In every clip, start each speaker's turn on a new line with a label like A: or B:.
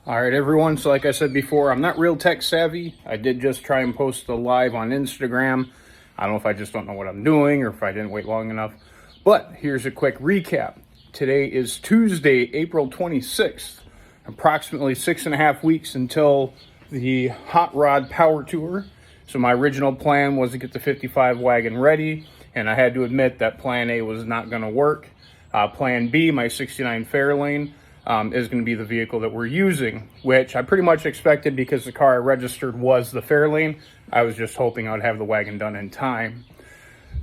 A: All right, everyone. So like I said before, I'm not real tech savvy. I did just try and post a live on Instagram. I don't know if I just don't know what I'm doing or if I didn't wait long enough. But here's a quick recap. Today is Tuesday, April 26th. Approximately 6.5 weeks until the Hot Rod Power Tour. So my original plan was to get the 55 wagon ready, and I had to admit that plan A was not going to work. Plan B, my 69 Fairlane, is going to be the vehicle that we're using, which I pretty much expected because the car I registered was the Fairlane. I was just hoping I'd have the wagon done in time.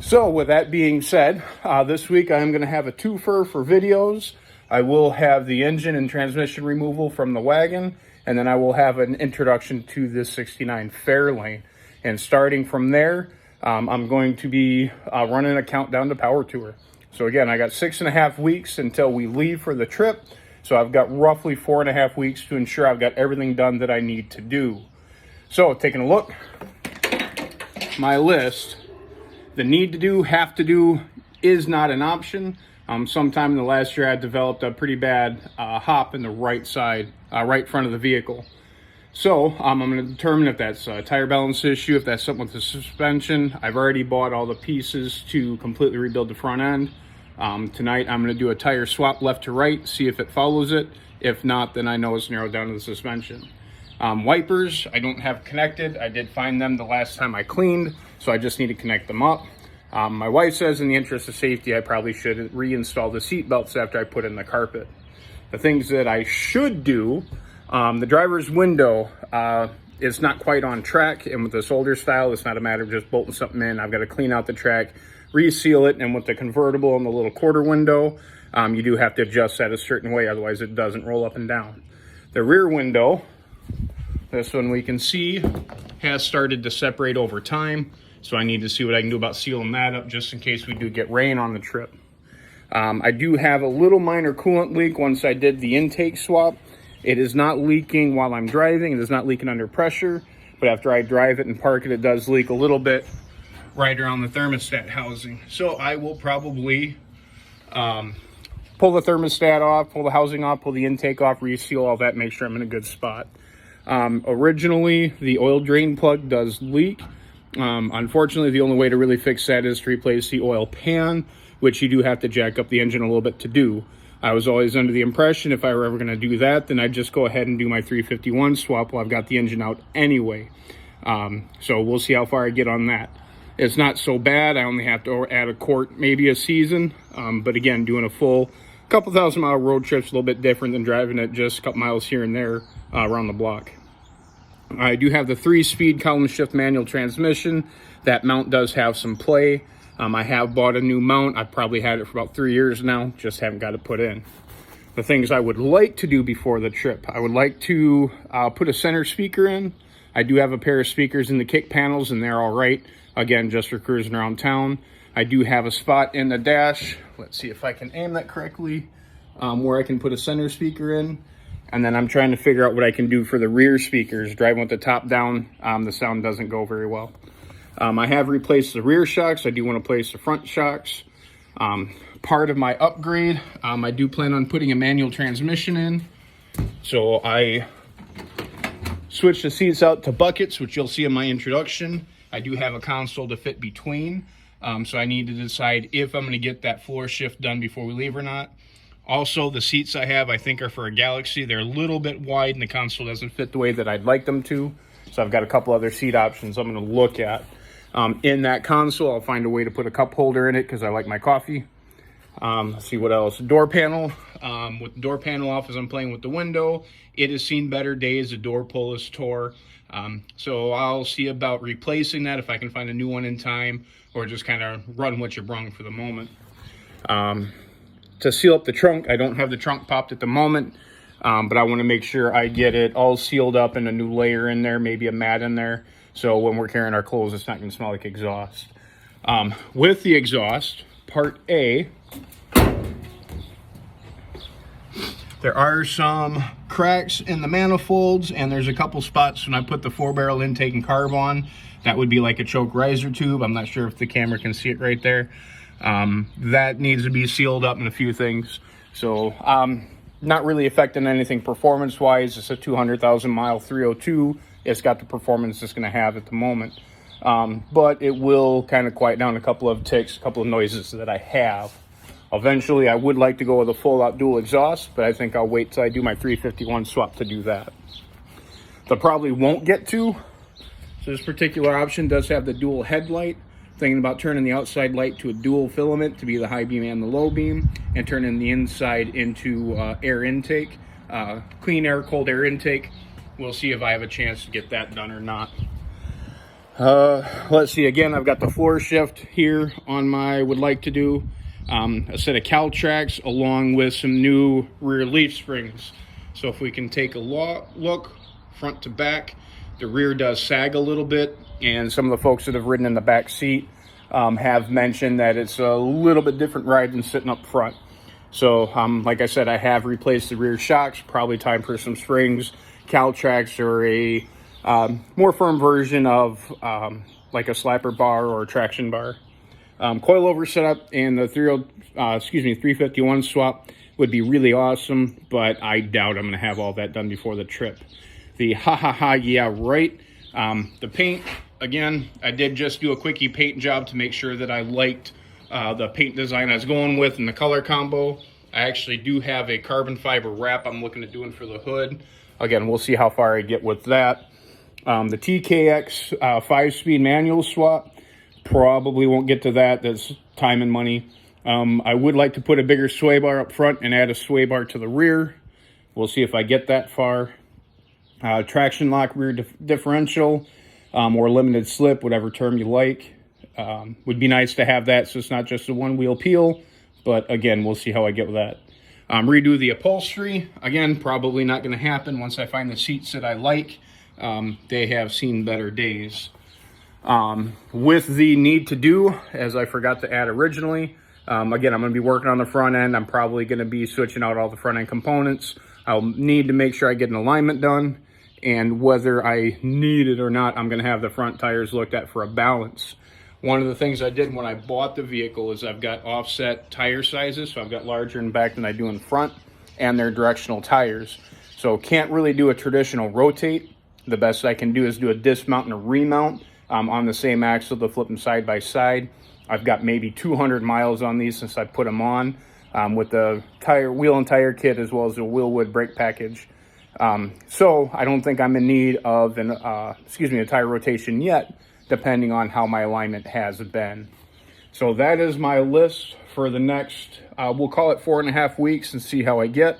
A: So with that being said, this week I'm going to have a twofer for videos. I will have the engine and transmission removal from the wagon, and then I will have an introduction to this 69 Fairlane. And starting from there, I'm going to be running a countdown to Power Tour. So again, I got 6.5 weeks until we leave for the trip. So I've got roughly 4.5 weeks to ensure I've got everything done that I need to do. So taking a look, my list, the need to do, have to do is not an option. Sometime in the last year, I developed a pretty bad hop in the right side, right front of the vehicle. So I'm going to determine if that's a tire balance issue, if that's something with the suspension. I've already bought all the pieces to completely rebuild the front end. Tonight I'm going to do a tire swap left to right, see if it follows it. If not, then I know it's narrowed down to the suspension. Wipers I don't have connected. I did find them the last time I cleaned, so I just need to connect them up. My wife says in the interest of safety, I probably should reinstall the seat belts after I put in the carpet. The things that I should do, the driver's window is not quite on track, and with this older style, it's not a matter of just bolting something in. I've got to clean out the track, reseal it, and with the convertible and the little quarter window, you do have to adjust that a certain way, otherwise it doesn't roll up and down. The rear window, this one we can see, has started to separate over time, so I need to see what I can do about sealing that up just in case we do get rain on the trip. I do have a little minor coolant leak once I did the intake swap. It is not leaking while I'm driving. It is not leaking under pressure, but after I drive it and park it, it does leak a little bit right around the thermostat housing. So I will probably pull the thermostat off, pull the housing off, pull the intake off, reseal all that, make sure I'm in a good spot. Originally, the oil drain plug does leak. Unfortunately, the only way to really fix that is to replace the oil pan, which you do have to jack up the engine a little bit to do. I was always under the impression if I were ever going to do that, then I'd just go ahead and do my 351 swap while I've got the engine out anyway. So we'll see how far I get on that. It's not so bad. I only have to add a quart, maybe a season. But again, doing a full couple 1,000-mile road trip's a little bit different than driving it just a couple miles here and there around the block. I do have the 3-speed column shift manual transmission. That mount does have some play. I have bought a new mount. I've probably had it for about 3 years now, just haven't got it put in. The things I would like to do before the trip, I would like to put a center speaker in. I do have a pair of speakers in the kick panels and they're all right. Again, just for cruising around town. I do have a spot in the dash. Let's see if I can aim that correctly, where I can put a center speaker in. And then I'm trying to figure out what I can do for the rear speakers. Driving with the top down, the sound doesn't go very well. I have replaced the rear shocks. I do want to place the front shocks. Part of my upgrade, I do plan on putting a manual transmission in. So I switched the seats out to buckets, which you'll see in my introduction. I do have a console to fit between. So I need to decide if I'm going to get that floor shift done before we leave or not. Also, the seats I have, I think, are for a Galaxy. They're a little bit wide and the console doesn't fit the way that I'd like them to. So I've got a couple other seat options I'm going to look at. In that console, I'll find a way to put a cup holder in it because I like my coffee. Let's see what else. Door panel. With the door panel off as I'm playing with the window, it has seen better days. The door pull is tore. So I'll see about replacing that if I can find a new one in time, or just kind of run what you brung for the moment. To seal up the trunk, I don't have the trunk popped at the moment, but I want to make sure I get it all sealed up and a new layer in there, maybe a mat in there. So when we're carrying our clothes, it's not going to smell like exhaust. With the exhaust, part A, there are some cracks in the manifolds, and there's a couple spots when I put the 4-barrel intake and carb on. That would be like a choke riser tube. I'm not sure if the camera can see it right there. That needs to be sealed up in a few things. So not really affecting anything performance-wise. It's a 200,000 mile 302. It's got the performance it's going to have at the moment. But it will kind of quiet down a couple of ticks, a couple of noises that I have. Eventually, I would like to go with a full-out dual exhaust, but I think I'll wait till I do my 351 swap to do that. I probably won't get to. So this particular option does have the dual headlight. Thinking about turning the outside light to a dual filament to be the high beam and the low beam, and turning the inside into air intake, clean air, cold air intake. We'll see if I have a chance to get that done or not. Let's see, again, I've got the floor shift here on my would like to do. A set of Caltrax along with some new rear leaf springs. So if we can take a look front to back, the rear does sag a little bit, and some of the folks that have ridden in the back seat have mentioned that it's a little bit different ride than sitting up front. So like I said, I have replaced the rear shocks, probably time for some springs. Caltrax are a more firm version of like a slapper bar or a traction bar. Coilover setup and the 351 swap would be really awesome, but I doubt I'm going to have all that done before the trip. The yeah, right. The paint, again, I did just do a quickie paint job to make sure that I liked the paint design I was going with and the color combo. I actually do have a carbon fiber wrap I'm looking at doing for the hood. Again, we'll see how far I get with that. The TKX 5-speed manual swap, probably won't get to that. That's time and money. I would like to put a bigger sway bar up front and add a sway bar to the rear. We'll see if I get that far. Traction lock rear differential or limited slip, whatever term you like. Would be nice to have that so it's not just a one-wheel peel, but again, we'll see how I get with that. Redo the upholstery. Again, probably not going to happen once I find the seats that I like. They have seen better days. With the need to do, as I forgot to add originally, again, I'm going to be working on the front end. I'm probably going to be switching out all the front end components. I'll need to make sure I get an alignment done, and whether I need it or not, I'm going to have the front tires looked at for a balance. One of the things I did when I bought the vehicle is I've got offset tire sizes, so I've got larger in back than I do in front, and they're directional tires. So can't really do a traditional rotate. The best I can do is do a dismount and a remount on the same axle to flip them side by side. I've got maybe 200 miles on these since I put them on with the wheel and tire kit as well as the Willwood brake package. So I don't think I'm in need of a tire rotation yet, depending on how my alignment has been. So that is my list for the next, we'll call it 4.5 weeks and see how I get.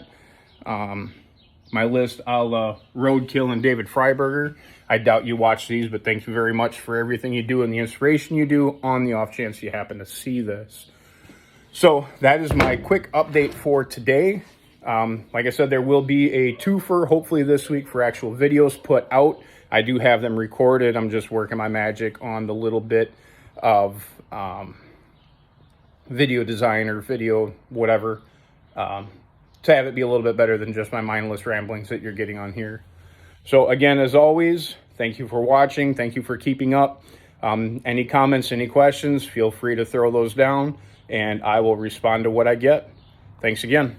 A: My list a la Roadkill and David Freiberger. I doubt you watch these, but thank you very much for everything you do and the inspiration you do on the off chance you happen to see this. So that is my quick update for today. Like I said, there will be a twofer hopefully this week for actual videos put out. I do have them recorded. I'm just working my magic on the little bit of video design or video whatever to have it be a little bit better than just my mindless ramblings that you're getting on here. So again, as always, thank you for watching. Thank you for keeping up. Any comments, any questions, feel free to throw those down and I will respond to what I get. Thanks again.